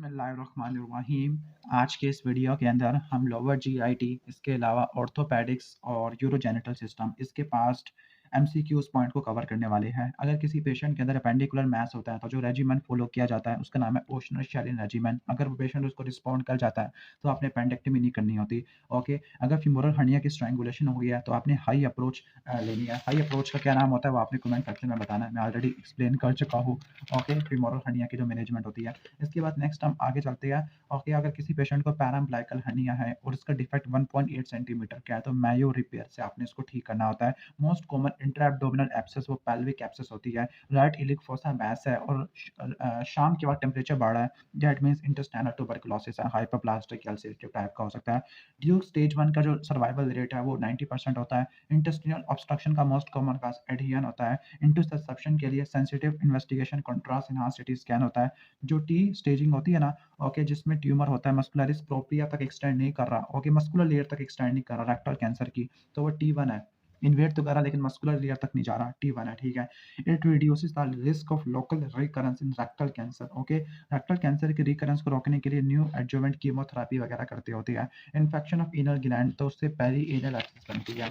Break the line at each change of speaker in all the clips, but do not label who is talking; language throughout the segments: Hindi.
बिस्मिल्लाहिर्रहमानिर्रहीम। आज के इस वीडियो के अंदर हम लोअर जीआईटी, इसके अलावा ऑर्थोपेडिक्स और यूरोजेनिटल सिस्टम, इसके पास्ट एमसीक्यूज पॉइंट को कवर करने वाले हैं। अगर किसी पेशेंट के अंदर अपेंडिकुलर मैस होता है तो जो रेजिमेन फॉलो किया जाता है उसका नाम है ओशनर शेरिन रेजिमेन। अगर वो पेशेंट उसको रिस्पॉन्ड कर जाता है तो आपने अपेंडेक्टमी नहीं करनी होती। ओके, अगर फीमोरल हर्निया की स्ट्रैंगुलेशन हो गया है तो आपने हाई अप्रोच लेनी है। हाई अप्रोच का क्या नाम होता है वो आपने कमेंट सेक्शन में बताना है, मैं ऑलरेडी एक्सप्लेन कर चुका हूँ। ओके, फीमोरल हर्निया की जो मैनेजमेंट होती है। इसके बाद नेक्स्ट हम आगे चलते हैं। ओके, अगर किसी पेशेंट को पैराम्ब्लाइकल हर्निया है और उसका डिफेक्ट 1.8 सेंटीमीटर का है तो मायो रिपेयर से आपने इसको ठीक करना होता है। Most common intra abdominal abscess वो पेल्विक एब्सेस होती है। राइट इलिक फोसा मैस है और शाम के वक्त टेम्परेचर बढ़ा है, दैट मींस इंटेस्टाइनल ट्यूबरकुलोसिस है, हाइपरप्लास्टिक अल्सरेटिव टाइप का हो सकता है। ड्यूक स्टेज 1 का जो सर्वाइवल रेट है वो 90% होता है। इंटेस्टिनल ऑब्स्ट्रक्शन का मोस्ट कॉमन काज एडहियन होता है। इंटरसेप्शन के लिए sensitive investigation contrast enhance CT scan होता है। जो टी स्टेजिंग होती है ना, ओके, जिसमें ट्यूमर होता है मस्कुलरिस प्रोप्रिया तक एक्सटेंड नहीं कर रहा, ओके, मस्कुलर लेयर तक एक्सटेंड नहीं कर रहा रेक्टल कैंसर की, तो वो T1 है। इन्वेट तो कर रहा लेकिन मस्कुलर लेयर तक नहीं जा रहा, T1 है, ठीक है। It reduces the risk of local recurrence in rectal cancer. Okay, rectal cancer की रिकरेंस को रोकने के लिए न्यू एडजुवेंट कीमोथेरेपी वगैरह करते होती है। इन्फेक्शन ऑफ एनल ग्लैंड तो उससे पेरी एनल एक्सेस बनती है।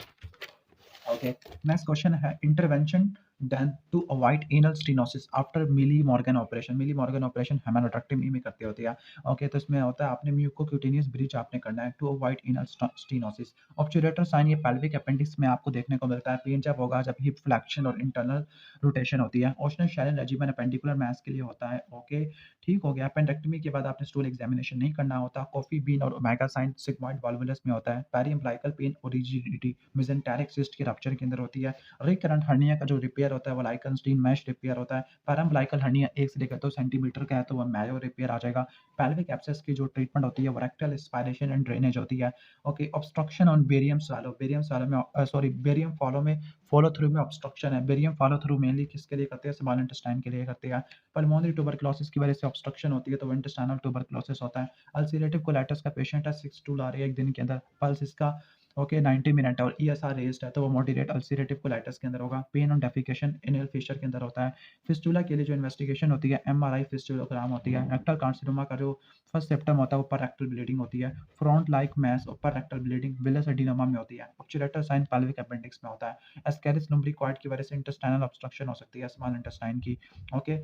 ओके, नेक्स्ट क्वेश्चन है intervention done to avoid anal stenosis after Milli Morgan operation. Milli Morgan operation hemorrhoidectomy में करते होती है। ओके, तो इसमें होता है आपने म्यूकोक्यूटेनियस ब्रिज आपने करना है to avoid anal stenosis. Obturator sign ये पेल्विक अपेंडिक्स में आपको देखने को मिलता है। पेन जब होगा जब हिप फ्लेक्शन और इंटरनल रोटेशन होती है। ओशनल शेरिन रेजिमेन अपेंडिकुलर मैस के लिए होता है। ओके, ठीक हो गया। अपेंडेक्टमी के बाद आपने स्टूल एग्जामिनेशन नहीं करना होता। कॉफी बीन और ओमेगा साइन सिग्मॉइड वॉल्वुलस में होता है। पेरियम्बलाइकल पेन और रिजिडिटी मेसेंटेरिक सिस्ट के रप्चर के अंदर होती है। रिकरेंट हर्निया का जो रिपेयर होता है वो लाइकनस्टीन मैश रिपेयर होता है। पैराम्बलाइकल हर्निया 1 से लेकर 2 सेंटीमीटर का है तो वो मैयो रिपेयर आ जाएगा। पेल्विक एब्सेस की जो ट्रीटमेंट होती है वो रेक्टल एस्पायरेशन एंड ड्रेनेज होती है। Okay, obstruction on barium swallow, barium swallow में बेरियम फॉलो में फॉलो थ्रू में ऑब्स्ट्रक्शन है। बेरियम फॉलो थ्रू मेनली किसके लिए करते हैं? स्मॉल इंटेस्टाइन के लिए करते हैं। पल्मोनरी ट्यूबरकुलोसिस की वजह से ऑब्स्ट्रक्शन होती है तो वो इंटेस्टाइनल ट्यूबरकुलोसिस होता है। अल्सरेटिव कोलाइटिस का पेशेंट है, 6 स्टूल आ रही है एक दिन के अंदर, पल्स इसका ओके 90 मिनट है और ईएसआर रेज्ड है तो वो मॉडरेट अल्सरेटिव कोलाइटिस के अंदर होगा। Pain on defecation in anal fissure के अंदर होता है। फिस्टुला के लिए जो इन्वेस्टिगेशन होती है एमआरआई फिस्टुलोग्राम होती है। रेक्टल कार्सिनोमा का जो फर्स्ट सिम्पटम होता है ऊपर रेक्टल ब्लीडिंग होती है। फ्रंट लाइक मैस ऊपर रेक्टल ब्लीडिंग विलस एडिनोमा में होती है। ऑब्चुरेटर साइन पेल्विक अपेंडिक्स में होता है। एस्केरिस लुम्ब्रिकॉइड की वजह से इंटेस्टाइनल ऑब्स्ट्रक्शन हो सकती है स्मॉल इंटेस्टाइन की। ओके,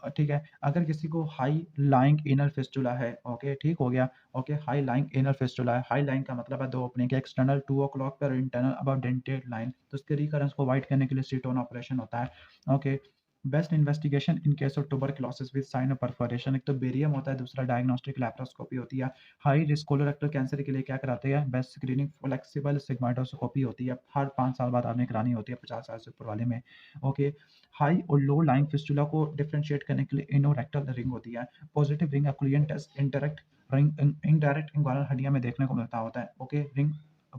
ठीक है। अगर किसी को हाई लाइंग एनल फिस्टुला है, ओके, ठीक हो गया। Okay, high lying anal fistula है। हाई लाइंग का मतलब है 2 ओपनिंग है, एक्सटर्नल 2 o'clock पर, इंटरनल अबव डेंटेड लाइन, तो उसके रिकरेंस को अवॉइड करने के लिए सीटोन ऑपरेशन होता है। Okay, best investigation in case of tuberculosis with sign of perforation, एक तो बेरियम होता है, दूसरा डायग्नोस्टिक लैप्रोस्कोपी होती है। हाई रिस्क कोलोरेक्टल कैंसर के लिए क्या कराते हैं? बेस्ट स्क्रीनिंग फ्लेक्सिबल सिग्माइडोस्कोपी होती है, हर 5 साल बाद आपने करानी होती है 50 साल से ऊपर वाले में। ओके, हाई और लो लाइंग फिस्टुला को डिफरेंशिएट करने के लिए इनोरेक्टल रिंग होती है। Positive ring effluent test interact ring indirect inguinal हड्डियां में देखने को मिलता होता है। ओके, रिंग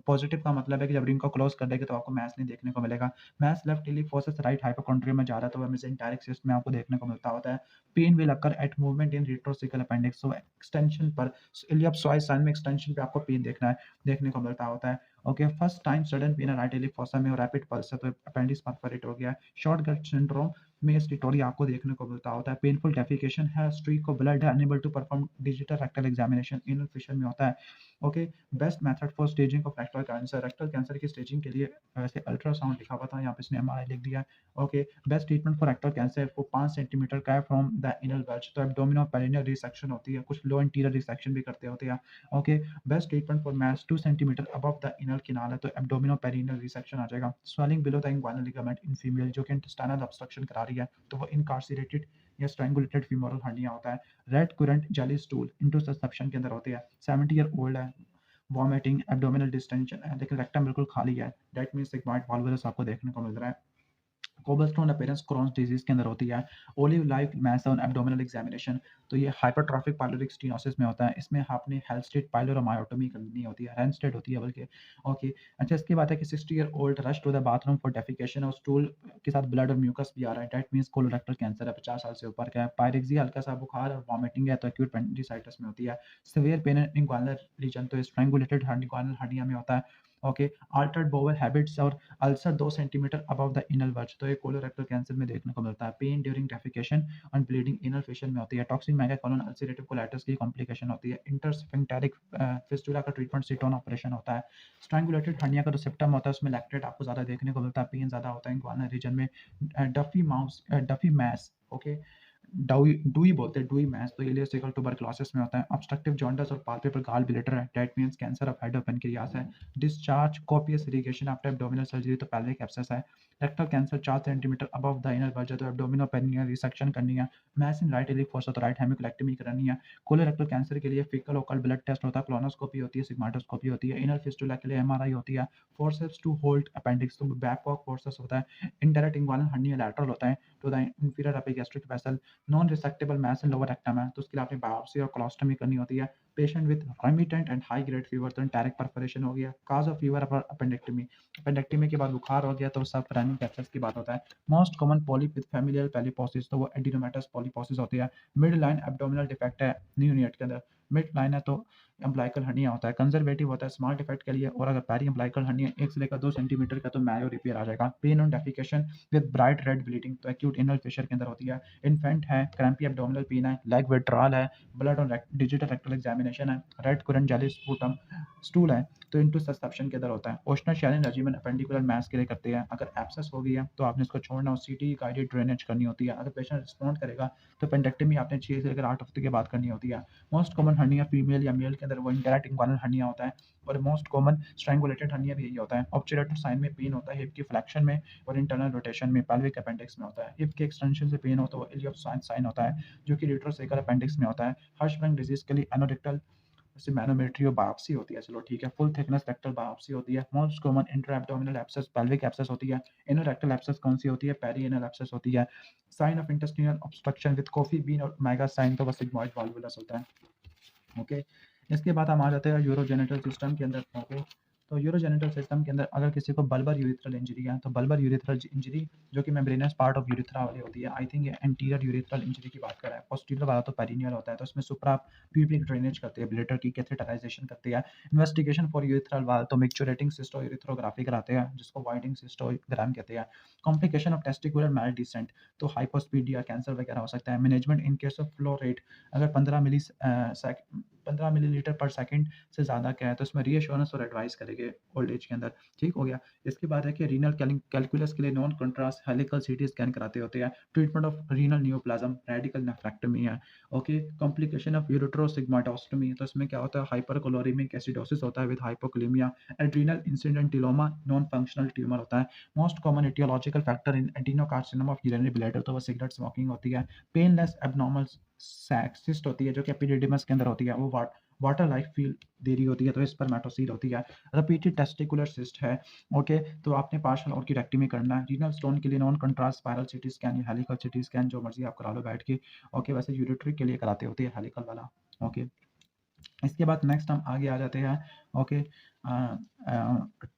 पॉजिटिव का मतलब है कि जब रिंग को क्लोज कर देंगे तो आपको मैस नहीं देखने को मिलेगा। Mass left iliac fossa right hypochondrium में जा रहा है तो वह मेसेंटेरिक सिस्ट में आपको देखने को मिलता होता है। Pain will occur at movement in retrocaecal appendix, so extension पर इलियप्सॉइड साइन में एक्सटेंशन पे आपको पेन देखने को मिलता होता है। Okay, first time sudden pain right iliac fossa में और रैपिड पल्स है तो अपेंडिक्स परफोरेट हो गया। शॉर्ट गट सिंड्रोम में स्टिटोरिया आपको देखने को मिलता होता है। पेनफुल डेफिकेशन है, स्ट्रीक ऑफ ब्लड है, unable to perform digital rectal examination anal fissure में होता है। Okay, best method for staging of rectal cancer की स्टेजिंग के लिए वैसे अल्ट्रासाउंड लिखा हुआ था, यहाँ पे इसने एमआरआई लिख दिया है। Okay, best treatment for rectal cancer को 5 सेंटीमीटर का है फ्रॉम द इनल वेल्च, तो एब्डोमिनो पेरिनियल रिसेक्शन होती है, कुछ लो इंटीरियर रिसेक्शन भी करते होते हैं। Okay, best treatment for mass 2 centimetre above the anal canal है तो एब्डोमिनो पेरिनियल रिसेक्शन आ जाएगा। Swelling below the inguinal ligament in female जो कि इंटेस्टाइनल ऑब्स्ट्रक्शन करा रही है तो वो इनकार्सिरेटेड या स्ट्रैंगुलेटेड फीमोरल हर्निया होता है। रेड कुरेंट जेली स्टूल इंटरसेप्शन के अंदर होते हैं। 70 ईयर ओल्ड है, वॉमिटिंग एब्डोमिनल डिस्टेंशन है लेकिन रेक्टम बिल्कुल खाली है, दैट मींस सिग्मॉइड वॉल्वुलस आपको देखने को मिल रहा है। कोबलस्टोन अपीयरेंस क्रॉन्स डिजीज के अंदर होती है। Olive like mass on abdominal examination तो ये हाइपरट्रॉफिक पाइलोरिक स्टेनोसिस में होता है। इसमें आपने हेल्स्टेड पाइलोरोमायोटोमी करनी होती है, रेनस्टेड होती है बल्कि। ओके, अच्छा, इसकी बात है कि 60 year old rush to the bathroom for defecation और स्टूल के साथ ब्लड और म्यूकस भी आ रहा है, दैट मींस कोलोरेक्टल कैंसर है, 50 साल से ऊपर का है। पायरेक्सिया हल्का सा बुखार और वॉमिटिंग है तो एक्यूट पेंडिसाइटिस में होती है। Severe pain in inguinal region तो स्ट्रैंगुलेटेड इंग्वाइनल हड्डियां में होता है। ओके, अल्टर्ड बोवल हैबिट्स और ulcer 2 centimetre above the anal verge, तो ये कोलोरेक्टल कैंसर में देखने को मिलता है। Pain during defecation and bleeding anal fissure में होती है। टॉक्सिक मेगाकोलोन अल्सरेटिव कोलाइटिस की कॉम्प्लिकेशन होती है। इंटरस्फिंक्टेरिक फिस्टुला का ट्रीटमेंट सीटोन ऑपरेशन होता है। स्ट्रैंगुलेटेड हर्निया का जो सिम्पटम होता है उसमें लैक्टेट आपको ज़्यादा देखने को मिलता है, पेन ज़्यादा होता है इंग्वानल रीजन में। डफी मैस, ओके, डूई बोलते हैं, डूई मैस, तो इलियोसेकल ट्यूबरकुलोसिस में होता है। ऑब्स्ट्रक्टिव जॉन्डिस और पाल्पेब्रल गाल ब्लैडर है, that means cancer of head और पेनक्रियास है। Discharge copious irrigation after abdominal surgery, तो पेल्विक एब्सेस है। Rectal cancer 4 centimetre above the anal verge, तो एब्डोमिनल पेरिनियल रिसेक्शन करनी है। Mass in right iliac fossa, तो राइट हेमिकोलेक्टमी करनी है। कोलोरेक्टल कैंसर के लिए फीकल ओकल ब्लड टेस्ट होता है, कोलोनोस्कोपी होती है, सिग्माइडोस्कोपी होती है। एनल फिस्टुला के लिए एमआरआई होती है। फोर्सेप्स टू होल्ड अपेंडिक्स, तो बैकवॉक फोर्सेस होता है। इनडायरेक्ट इंग्वानल हर्निया लैटरल होता है to the inferior epigastric vessel. Non resectable mass in lower rectum है, तो उसके लिए आपने बायोप्सी और कोलोस्टोमी करनी होती है। Patient with remittent and high grade fever, तो एंटेरिक परफोरेशन हो गया। Cause of fever upper appendectomy, appendectomy के बाद बुखार हो गया तो सब रनिंग एब्सेस की बात होता है। Most common polyp with familial polyposis, तो वो एडिनोमेटस पॉलीपोसिस होती है। मिड लाइन एब्डोमिनल डिफेक्ट है नियोनेट के अंदर, मिड लाइन है तो एम्ब्लाइकल हर्निया होता है। कंजर्वेटिव होता है स्मॉल डिफेक्ट के लिए, और अगर पेरी एम्ब्लाइकल हर्निया 1 से लेकर 2 सेंटीमीटर का तो मैयो रिपेयर आ जाएगा। Pen on defecation with bright red bleeding, तो एक्यूट एनल फिशर के अंदर होती है। इन्फेंट है, क्रैम्पी एब्डोमिनल पेन है, लेग विड्रॉल है, blood on digital rectal examination है, रेड कुरेंट जेली स्पूटम स्टूल है, तो इनटू सस्पेंशन के अंदर होता है। ओशनर शेलन रेजिमेन अपेंडिकुलर मैस के लिए करते हैं। अगर एब्सेस हो गई है तो आपने इसको छोड़ना और सीटी गाइडेड ड्रेनेज करनी होती है। अगर पेशेंट रिस्पॉन्ड करेगा तो पेंडेक्टमी आपने 6 से लेकर 8 हफ्ते के बाद करनी होती है। मोस्ट कॉमन हर्निया फीमेल या मेल के अंदर वो इंडायरेक्ट इंग्वानल हर्निया होता है, और मोस्ट कॉमन स्ट्रैंगुलेटेड हर्निया भी यही होता है। ऑब्चुलेटर साइन में पेन होता है हिप की फ्लेक्शन में और इंटरनल रोटेशन में, पेल्विक अपेंडिक्स में होता है। हिप के एक्सटेंशन से पेन हो तो वो इलियोप साइन होता है, जो कि रेट्रोसेकल अपेंडिक्स में होता है। हर्शबर्ग डिजीज के लिए एनोरेक्टल से मैनोमेट्री और बायोप्सी होती है, चलो ठीक है। फुल थिकनेस रेक्टल बायोप्सी होती है। Most common inter abdominal abscess pelvic abscess होती है। इनर रेक्टल एब्सेस कौन सी होती है? पेरी एनल एब्सेस होती है। Sign of intestinal obstruction with coffee bean और मेगा साइन, तो बस सिग्मॉइड वॉल्वुलस होता है। ओके, इसके बाद हम आ जाते हैं यूरोजेनिटल सिस्टम के अंदर। ओके, तो यूरोजेनिटल सिस्टम के अंदर अगर किसी को बल्बर यूरिथ्रल इंजरी है, तो बल्बर यूरिथ्रल इंजरी जो कि मेम्ब्रेनस पार्ट ऑफ यूरिथ्रा वाली होती है, आई थिंक ये एंटीरियर यूरिथ्रल इंजरी की बात कर रहा है। पोस्टीरियर वाला तो पेरिनियल होता है, तो इसमें सुप्रा प्यूबिक ड्रेनेज करती है, ब्लेडर की कैथेटराइजेशन करती है। इन्वेस्टिगेशन फॉर यूरिथ्रल वाल, तो मिक्चुरेटिंग सिस्टोयूरिथ्रोग्राफी कराते हैं, जिसको वाइडिंग सिस्टोग्राम कहते हैं। Complication of testicular maldescent, तो हाइपोस्पीडिया कैंसर वगैरह हो सकता है। Management in case of flow rate, अगर 15 मिलीलीटर पर सेकंड से ज़्यादा क्या है तो इसमें रीअश्योरेंस और एडवाइस करेंगे ओल्ड एज के अंदर। ठीक हो गया। इसके बाद है कि रीनल कैलकुलस के लिए non contrast helical CT scan कराते होते हैं। Treatment of renal neoplasm, radical nephrectomy है। ओके, कॉम्प्लिकेशन ऑफ यूरेट्रोसिग्माटोस्टोमी, तो इसमें क्या होता है? हाइपरकोलोरिमिक एसिडोसिस होता है with hypokalaemia. Adrenal incidentaloma non functional tumour होता है। Most common aetiological factor in adenocarcinoma of urinary bladder, तो वो सिगरेट स्मोकिंग होती है। पेनलेस एब्नॉर्मल सिस्ट होती है जो कि एपिडिडिमस के अंदर होती है, वो वाटर लाइक फील दे रही होती है, तो स्पर्मेटोसील होती है। रिपीटेड टेस्टिकुलर सिस्ट है, ओके, तो आपने पार्शियल ऑर्किडेक्टमी करना है। रीनल स्टोन के लिए non contrast spiral CT scan या हेलिकल सिटी स्कैन, जो मर्जी आप करा लो बैठ के। ओके, वैसे यूरिट्री के लिए कराते होते हैं हेलिकल वाला। ओके, इसके बाद नेक्स्ट हम आगे आ जाते हैं। ओके,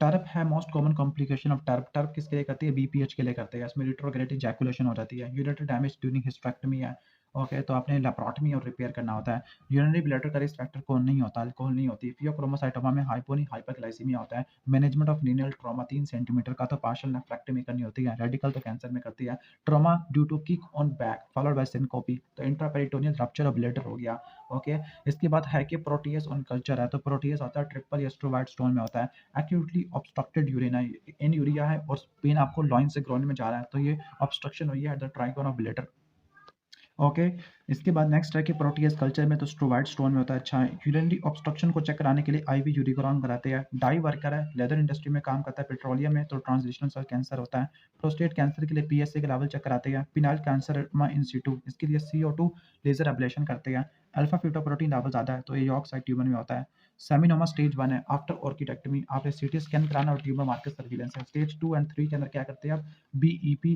टर्प है मोस्ट कॉमन कॉम्प्लिकेशन ऑफ टर्प। टर्प किसके लिए करती है? बीपीएच के लिए करते हैं। इसमें रिट्रोग्रेड इजैकुलेशन हो जाती है। यूरिनरी डैमेज ड्यूरिंग हिस्टेरेक्टमी है। ओके, तो आपने लेप्रोटमी और रिपेयर करना होता है। यूरिनरी ब्लैडर का रिस्क फैक्टर कौन नहीं होता? अल्कोहल नहीं होती। फियोक्रोमोसाइटोमा में हाइपोनी हाइपरग्लाइसीमिया होता है। Management of renal trauma 3 centimetre का तो पार्शियल नेफ्रेक्टमी करनी होती है। रेडिकल तो कैंसर में करती है। Trauma due to kick on back followed by syncope, तो इंट्रापेरिटोनियल रप्चर ऑफ ब्लैडर हो गया। ओके, इसके बाद है कि प्रोटीएस ऑन कल्चर है, तो प्रोटीएस होता है ट्रिपल या स्ट्रोवाइड स्टोन में होता है। एक्यूटली ऑब्स्ट्रक्टेड यूरिन है, इन यूरिया है और पेन आपको लॉइन से ग्रोइन में जा रहा है, तो ये ऑब्स्ट्रक्शन हुई है at the trigon of bladder. Okay, इसके बाद नेक्स्ट है कि प्रोटीएस कल्चर में तो स्ट्रोवाइड स्टोन में होता है। अच्छा, यूरिनरी ऑब्स्ट्रक्शन को चेक कराने के लिए आईवी यूरिग्राम कराते हैं। डाई वर्कर है, लेदर इंडस्ट्री में काम करता है, पेट्रोलियम में तो ट्रांजिशनल सेल कैंसर होता है। प्रोस्टेट कैंसर के लिए पीएसए के लेवल चेक कराते हैं। पिनाइल कैंसर इन सीटू, इसके लिए CO2 लेजर एब्लेशन करते हैं। अल्फा फ्यूटोप्रोटीन लेवल ज़्यादा है, तो ये यॉर्क साइड ट्यूमर में होता है। सेमिनोमा स्टेज 1 है, आफ्टर ऑर्किडेक्टमी आपने सीटी स्कैन कराना और ट्यूमर मार्कर सर्विलेंस है। स्टेज 2 एंड 3 के अंदर क्या करते हैं आप? बीईपी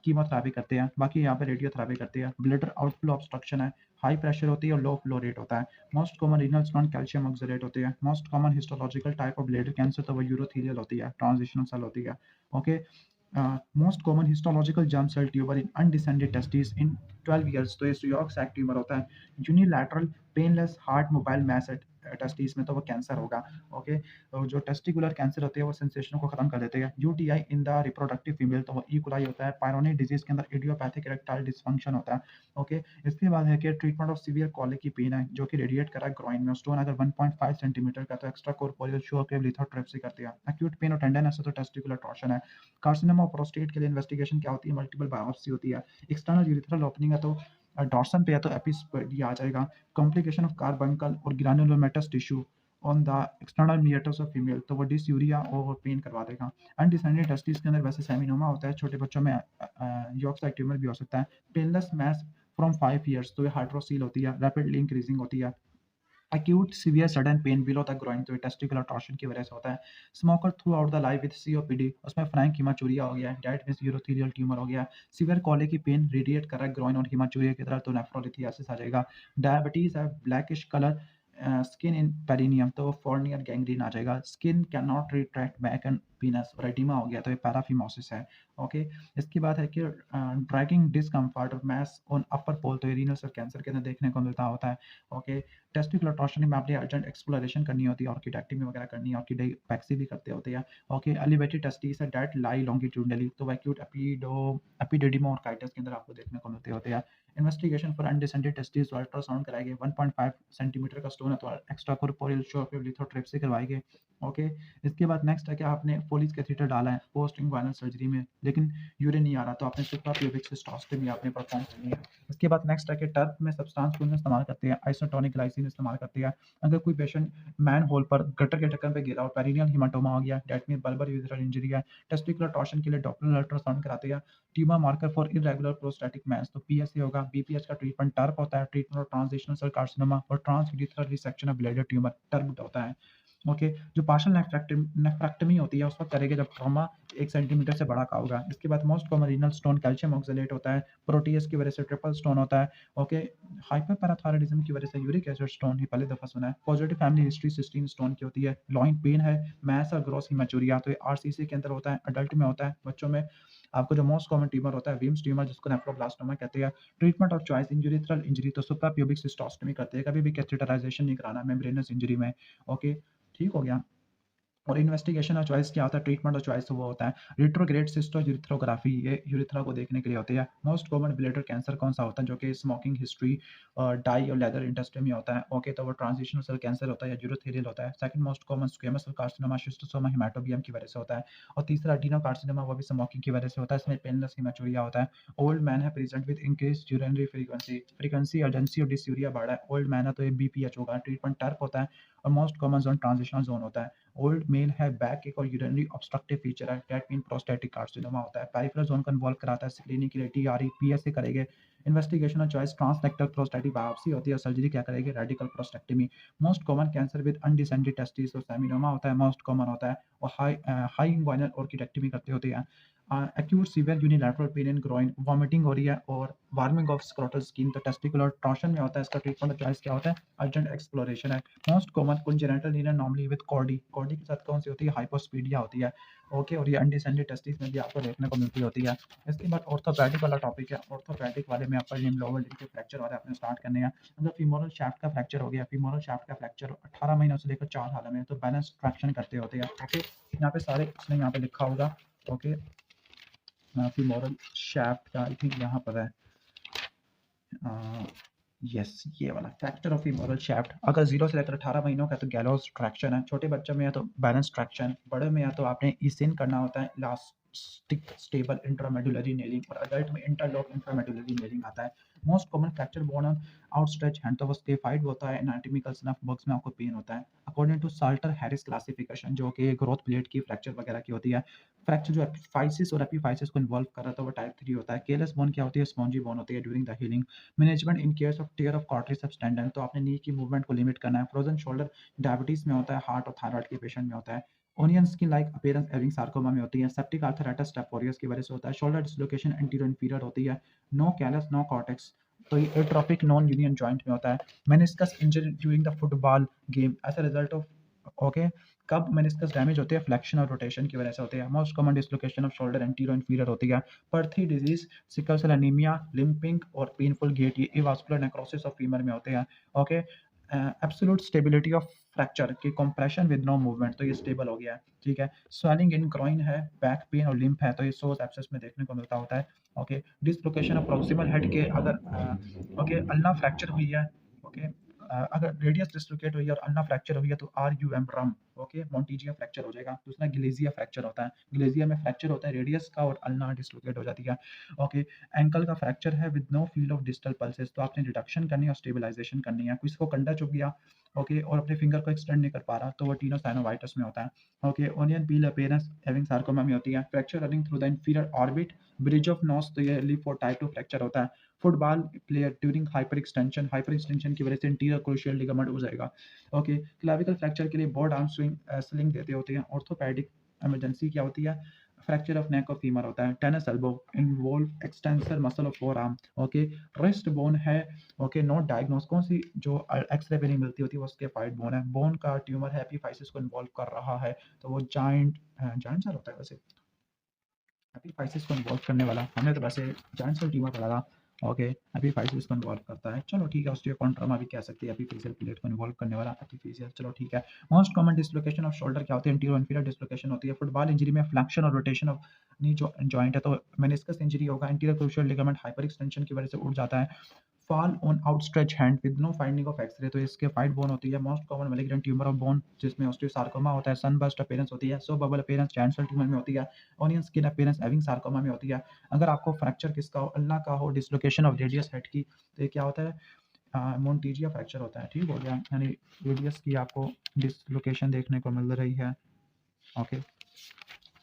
कीमोथेरेपी करते हैं, बाकी यहाँ पे रेडियोथेरेपी करते हैं। ब्लडर आउटफ्लो ऑब्स्ट्रक्शन है, हाई प्रेशर होती है और लो फ्लो रेट होता है। Most common renal stone calcium oxalate होते हैं। Most common histological type of bladder cancer, तो वो यूरोथेलियल होती है, ट्रांजिशनल सेल होती है। Okay, most common histological germ cell tumour in undescended testis in 12 years, तो ये यॉर्क सैक ट्यूमर होता है। Unilateral painless hard mobile mass at testis में, तो वो कैंसर होगा। ओके, तो जो टेस्टिकुलर कैंसर होती है वो सेंसेशन को खत्म कर देती है। UTI in the reproductive female, तो वो ई कोलाई होता है। पायरोनिक डिजीज के अंदर इडियोपैथिक इरेक्टाइल डिसफंक्शन होता है। ओके, इसके बाद है कि ट्रीटमेंट ऑफ सीवियर कॉलिक की पेन है जो कि रेडिएट कर रहा है ग्रॉइन में। स्टोन अगर 1.5 सेंटीमीटर का, तो एक्स्ट्रा कॉर्पोरियल शो के लिथोट्रिप्सी करती है। एक्यूट पेन और टेंडरनेस है तो टेस्टिकुलर टॉर्शन है। कार्सिनोमा ऑफ प्रोस्टेट के लिए इन्वेस्टिगेशन क्या होती है? मल्टीपल बायोप्सी होती है। एक्सटर्नल यूरिथ्रल ओपनिंग है तो डॉर्सन पे है तो एपिस्पेडिया आ जाएगा। कॉम्प्लिकेशन ऑफ कार्बंकल और granulomatous tissue on the external meatus of female, तो वो डिसयूरिया और पेन करवा देगा। अनडिसेंडेड टेस्टिस के अंदर वैसे सेमिनोमा होता है, छोटे बच्चों में यॉर्क साइट ट्यूमर भी हो सकता है। पेनलेस मैस फ्रॉम 5 ईयर्स, तो ये हाइड्रोसील होती है, रैपिडली इंक्रीजिंग होती है। acute severe sudden pain below the groin, तो टेस्टिकुलर टॉर्शन की वजह से होता है। Smoker through out the life with COPD, उसमें फ्रैंक हिमाचूरिया हो गया है। डेट मींस यूरोथेरियल ट्यूमर हो गया। सीवियर कॉलिक की पेन रेडिएट कर रहा है ग्रोइन और हिमाचूरिया की तरह, तो नेफ्रोलिथियासिस आ जाएगा। डायबिटीज है, blackish colour skin in perineum, तो फोर्नियर गैंग्रीन आ जाएगा। Skin can not retract back and पीनस और एडिमा हो गया, तो ये पैराफिमोसिस है। ओके, इसके बाद है कि ड्रैगिंग डिस्कम्फर्ट और मैस ऑन अपर पोल, तो रीनल सेल कैंसर के अंदर देखने को मिलता होता है। ओके, टेस्टिकुलर टॉर्शन में आपने अर्जेंट एक्सप्लोरेशन करनी होती है, ऑर्किडेक्टमी वगैरह करनी है, ऑर्किडेक्सी भी करते होते हैं। ओके, एलिवेटेड टेस्टिस है डेट लाई लॉन्गिट्यूडनली, तो एक्यूट एपिडेडिमोकाइटिस के अंदर आपको देखने को मिलते होते हैं। Investigation for undescended testis, ultrasound कराएंगे। 1.5 सेंटीमीटर का स्टोन है तो extra corporeal show off lithotripsy करवाएंगे। ओके, इसके बाद नेक्स्ट है कि आपने फोलिस कैथीटर डाला है पोस्ट इंग्वाइनल सर्जरी में, लेकिन यूरिन नहीं आ रहा, तो आपने सुप्राप्यूबिक सिस्टोस्टमी आपने परफॉर्म करनी है। इसके बाद नेक्स्ट है कि टर्प में सब्सटेंस को इस्तेमाल करते हैं, आइसोटोनिक ग्लाइसिन इस्तेमाल करते हैं। अगर कोई पेशेंट मैन होल पर गटर के ढक्कन पे गिरा और पेरिनियल हीमाटोमा हो गया, that mean bulbar urethral injury है, टेस्टिकुलर टॉर्शन के लिए डॉप्लर अल्ट्रासाउंड कराते हैं। Tumour marker for irregular prostatic mass, तो पीएसए होगा। बीपीएच का ट्रीटमेंट टर्प होता है। Treatment of transitional cell carcinoma और transurethral resection of bladder tumour TURP होता है। ओके, जो पार्शियल नेफ्रेक्टमी होती है उस वक्त करेंगे जब ट्रॉमा 1 सेंटीमीटर से बड़ा का होगा। इसके बाद most common renal stone calcium oxalate होता है। प्रोटीएस की वजह से ट्रिपल स्टोन होता है। ओके, हाइपरपैराथायरॉयडिज्म की वजह से यूरिक एसिड स्टोन, ही पहले दफा सुना है। Positive family history cysteine stone की होती है। लॉइन पेन है, मैस और ग्रोस हिमेचूरिया, तो ये आरसीसी के अंदर होता है, अडल्ट में होता है। बच्चों में आपको जो मोस्ट कॉमन ट्यूमर होता है विम्स ट्यूमर, जिसको नेफ्रोब्लास्टोमा कहते हैं। Treatment of choice urethral injury, तो सुप्राप्यूबिक सिस्टोस्टमी करते हैं, कभी भी कैथेटराइजेशन नहीं कराना मेम्ब्रेनस इंजरी में। ओके, ठीक हो गया। और इन्वेस्टिगेशन ऑफ चॉइस क्या होता है? ट्रीटमेंट ऑफ चॉइस वो होता है रिट्रोग्रेड सिस्टोयूरेथ्रोग्राफी, ये यूरेथ्रा को देखने के लिए होती है। मोस्ट कॉमन ब्लैडर कैंसर कौन सा होता है? जो कि स्मोकिंग हिस्ट्री और डाई और लेदर इंडस्ट्री में होता है। ओके, तो वो ट्रांजिशनल सेल कैंसर होता है या यूरोथेरियल होता है। Second most common squamous cell carcinoma, schistosoma haematobium की वजह से होता है। और तीसरा एडिनोकार्सिनोमा, वो भी स्मोकिंग की वजह से होता है, इसमें पेनलेस हेमाचूरिया होता है। ओल्ड मैन है present with increase urinary frequency urgency और डिस्यूरिया बढ़ा है। ओल्ड मैन है तो ये बीपीएच होगा। ट्रीटमेंट टर्प होता है। और most common zone transitional zone होता है। ओल्ड मेल है, बैक एक और यूरिनरी ऑब्स्ट्रक्टिव फीचर है, डेट मीन प्रोस्टैटिक कार्सिनोमा होता है। पेरिफेरल जोन को इन्वॉल्व कराता है, स्क्रीनिंग के लिए टीआरई पीएसए करेंगे। Investigation of choice transrectal prostatic biopsy होती है। सर्जरी क्या करेंगे? Radical prostatectomy. Most common cancer with undescended testis, तो सेमिनोमा होता है, मोस्ट कॉमन होता है। और हाई इंग्वाइनल ऑर्किडेक्टमी करते होते हैं। Acute severe unilateral pain in groin, vomiting हो रही है और वार्मिंग ऑफ स्क्रोटल स्किन, तो टेस्टिकुलर टॉर्शन में होता है। इसका ट्रीटमेंट ऑफ चॉइस क्या होता है? अर्जेंट एक्सप्लोरेशन है। Most common congenital renal anomaly with chordee, chordee के साथ कौन सी होती है? हाइपोस्पीडिया होती है। ओके, और ये अनडिसेंडेड टेस्टिस में भी आपको देखने को मिलती होती है। इसके बाद ऑर्थोपेडिक वाला टॉपिक है। ऑर्थोपेडिक वाले में अपर लिम्ब लोअर लिम्ब के फ्रैक्चर वाले आपने स्टार्ट करने हैं। अगर फीमोरल शाफ्ट का फ्रैक्चर हो गया, फीमोरल शाफ्ट का फ्रैक्चर 18 महीनों से लेकर 4 साल में, तो बैलेंस ट्रैक्शन करते होते हैं। ओके, यहाँ पे सारे इसने यहाँ पे लिखा होगा। ओके, फीमोरल शाफ्ट का आई थिंक यहाँ पर है। यस, ये वाला फ्रैक्चर ऑफ फीमोरल शाफ्ट अगर 0 से लेकर 18 महीनों का, तो गैलोस ट्रैक्शन है। छोटे बच्चों में है तो बैलेंस ट्रैक्शन, बड़े में है तो आपने ईसिन करना होता है, इलास्टिक स्टेबल इंट्रामेडुलरी नेलिंग, और अडल्ट में इंटरलॉक इंट्रामेडुलरी नेलिंग आता है। Most common fracture bone on outstretch hand, तो वो स्केफाइड होता है। एनाटॉमिकल स्नफ बॉक्स में आपको पेन होता है। According to Salter Harris classification, जो कि ग्रोथ प्लेट की फ्रैक्चर वगैरह की होती है। फ्रैक्चर जो एपिफाइसिस और एपिफाइसिस को इन्वॉल्व कर रहा था वो टाइप 3 होता है। केयरलेस बोन क्या होती है? स्पॉन्जी बोन होती है during the healing. Management in case of tear of quadriceps tendon, तो आपने नी की मूवमेंट को लिमिट करना है। फ्रोजन शोल्डर डायबिटीज में होता है, हार्ट और थायराइड के पेशेंट में होता है। Onion skin like appearance Ewing sarcoma में होती है। सेप्टिक आर्थराइटिस स्टेफोरियस की वजह से होता है। शोल्डर डिसलोकेशन एंटीरियर इंफीरियर होती है। नो कैलस नो कॉर्टेक्स, तो ये एट्रोफिक नॉन यूनियन जॉइंट में होता है। Meniscus injury during the football game as a result of okay, कब मेनिस्कस डैमेज होते हैं? फ्लेक्शन और रोटेशन की वजह से होते हैं। Most common dislocation of shoulder anterior inferior होती है। Perthes disease, sickle cell anaemia, limping और पेनफुल गेट, ये वास्कुलर नेक्रोसिस ऑफ फीमर में होते हैं। Okay, absolute stability of fracture की कंप्रेशन विद नो मूवमेंट, तो ये स्टेबल हो गया है, ठीक है। स्वेलिंग इन ग्रोइन है, बैक पेन और लिम्फ है, तो ये सोर्स एब्सेस में देखने को मिलता होता है। Okay, dislocation of proximal head के अगर ओके अल्ना फ्रैक्चर हुई है, ओके अगर रेडियस डिसलोकेट हुई है और अल्ना फ्रैक्चर हुई है तो R U M rum, okay Monteggia fracture हो जाएगा। दूसरा ग्लेजिया फ्रैक्चर होता है, ग्लेजिया में फ्रैक्चर होता है रेडियस का और अल्ना डिसलोकेट हो जाती है। ओके, एंकल का फ्रैक्चर है with know field of distal pulses, तो आपने रिडक्शन करनी है और स्टेबलाइजेशन करनी है। किसी को कंधा चुभ गया, ओके और अपने फिंगर को एक्सटेंड नहीं कर पा रहा, तो वो टीनोसाइनोवाइटिस में होता है। ओके, ओनियन पील अपीयरेंस हैविंग सार्कोमा में होती है। Fracture running through the inferior orbit, bridge of nose, तो ये लिम्फो टाइप 2 फ्रैक्चर होता है। Football player during hyper extension की वजह से इंटीरियर क्रूशियल लिगामेंट हो जाएगा। ओके, क्लाविकल फ्रैक्चर के लिए बोर्ड आर्म स्लिंग देते होते हैं। ऑर्थोपेडिक इमरजेंसी क्या होती है, फ्रैक्चर ऑफ नेक और फीमर होता है। Tennis elbow involve extensor muscle of four arm. Okay, rest bone है, ओके नॉट डायग्नोस, कौन सी जो एक्सरे पे नहीं मिलती होती वो उसके फाइट बोन है। बोन का ट्यूमर है, एपिफाइसिस को इन्वॉल्व कर रहा है, तो वो जाइंट सेल होता है वैसे, एपिफाइसिस को इन्वॉल्व करने वाला, हमने तो वैसे जाइंट सेल ट्यूमर पढ़ा था। ओके, एपिफाइसिस को इन्वॉल्व करता है, चलो ठीक है। ऑस्टियोकॉन्ड्रोमा भी कह सकते हैं एपिफिशियल प्लेट को इन्वॉल्व करने वाला एपिफिशियल, चलो ठीक है। Most common dislocation of shoulder क्या होती है, इंटीरियर इंफीरियर डिसलोकेशन होती है। फुटबॉल इंजरी में फ्लेक्शन और रोटेशन ऑफ नी जॉइंट है, तो मेनिस्कस इंजरी होगा, interior cruciate ligament hyper extension की वजह से उड़ जाता है। Fall on outstretch hand with no finding of x-ray, तो इसके फाइट बोन होती है। Most common malignant tumour of bone जिसमें ऑस्टियोसार्कोमा होता है। सनबर्स्ट अपीयरेंस होती है, so bubble appearance giant cell tumour में होती है। Onion skin appearance having sarcoma में होती है। अगर आपको फ्रैक्चर किसका हो, अल्ना का हो, डिसलोकेशन ऑफ रेडियस हेड की, तो ये क्या होता है, मोन्टीजिया फ्रैक्चर होता है, ठीक हो गया, यानी रेडियस की आपको डिसलोकेशन देखने को मिल रही है। ओके,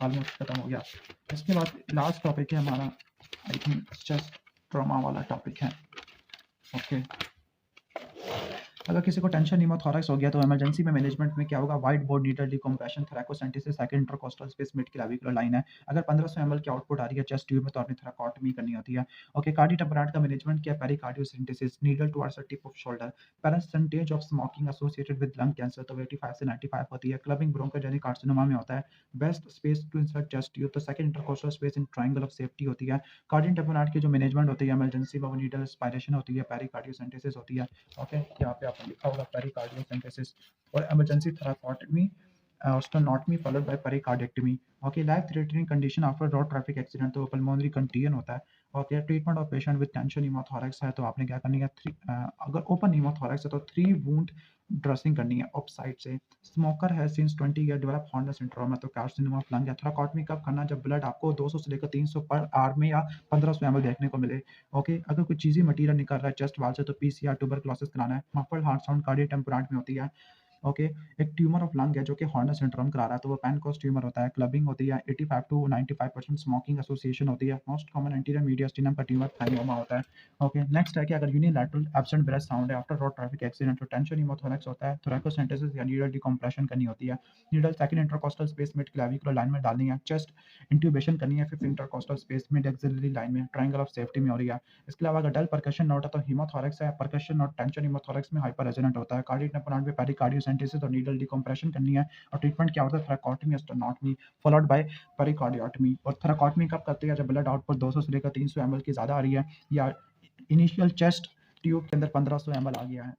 ऑलमोस्ट खत्म हो गया। इसके बाद लास्ट टॉपिक है हमारा, आई थिंक चेस्ट ट्रॉमा वाला टॉपिक है। ओके, अगर किसी को टेंशन न्यूमोथोरैक्स हो गया तो इमरजेंसी में मैनेजमेंट में क्या होगा, wide bore needle decompression, thoracocentesis, second intercostal space mid clavicular line है। अगर 1500 ml की आउटपुट आ रही है चेस्ट ट्यूब में तो आपने थोरैकोटमी करनी होती है। ओके, कार्डियो टेम्पोराट का मैनेजमेंट क्या, pericardiocentesis, needle towards the tip of shoulder. Percentage of smoking associated with lung cancer, तो 85 से 95 होती है। क्लबिंग ब्रोंकोजेनिक कार्सिनोमा में होता है। Best space to insert chest tube, तो second intercostal space in triangle of safety होती है। कार्डियो टेम्पोराट की जो मैनेजमेंट होती है इमरजेंसी में, वो नीडल एस्पायरेशन होती है, पेरिकार्डियोसेंटेसिस होती है। ओके, यहाँ पे आपने लिखा होगा पेरिकार्डियोसेंटेसिस और emergency thoracotomy sternotomy followed by pericardiectomy. Okay, life threatening condition after road traffic accident, तो पल्मोनरी कंटिजन होता है। Okay, treatment of patient with tension pneumothorax है, तो आपने क्या करनी है, अगर ओपन न्यूमोथोरैक्स है तो 3 वुंड ड्रेसिंग करनी है ऑफ साइड से। स्मोकर है since 20 year, develop Horner syndrome है, तो कार्सिनोमा ऑफ लंग है। थोरैकोटमी कब करना, जब ब्लड आपको 200 से लेकर 300 पर आवर में या 1500 ml देखने को मिले। ओके, अगर कोई चीज़ी मटीरियल निकल रहा है चेस्ट वाल से तो पीसीआर ट्यूबरक्लोसिस कराना है। मफल्ड हार्ट साउंड कार्डियो टेम्पोराट में होती है। ओके, एक ट्यूमर ऑफ लंग है जो कि हॉर्नर सिंड्रोम करा रहा है, तो वो पैनकोस ट्यूमर होता है। क्लबिंग होती है, 85 टू 95% स्मोकिंग एसोसिएशन होती है। मोस्ट कॉमन एंटीरियर मीडियास्टिनम का ट्यूमर थाइमोमा होता है। ओके, नेक्स्ट है कि अगर यूनिलैटरल एब्सेंट ब्रेस्ट साउंड है आफ्टर रोड ट्रैफिक एक्सीडेंट, तो टेंशन न्यूमोथोरैक्स होता है। थोरैकोसेंटेसिस या नीडल डिकम्प्रेशन करनी होती है। Needle second intercostal space mid clavicular line में डालनी है। चेस्ट इंट्यूबेशन करनी है, fifth intercostal space mid axillary line में, ट्रायंगल ऑफ सेफ्टी में हो रही है। इसके अलावा अगर डल परकशन नोट है तो हीमोथोरैक्स है। परकशन नोट टेंशन हीमोथोरैक्स में हाइपर रेजोनेंट होता है। कार्डियो टेम्पोराट में पेरिकार्डियोसेंटेसिस और नीडल डिकम्प्रेशन करनी है। और ट्रीटमेंट क्या होता है, थोरैकोटमी स्टेनोटमी फॉलोड बाय पेरिकार्डियोटमी। और थोरैकोटमी कब करते हैं, जब ब्लड आउटपुट 200 से लेकर 300 ml की ज़्यादा आ रही है, या इनिशियल चेस्ट ट्यूब के अंदर 1500 ml आ गया है।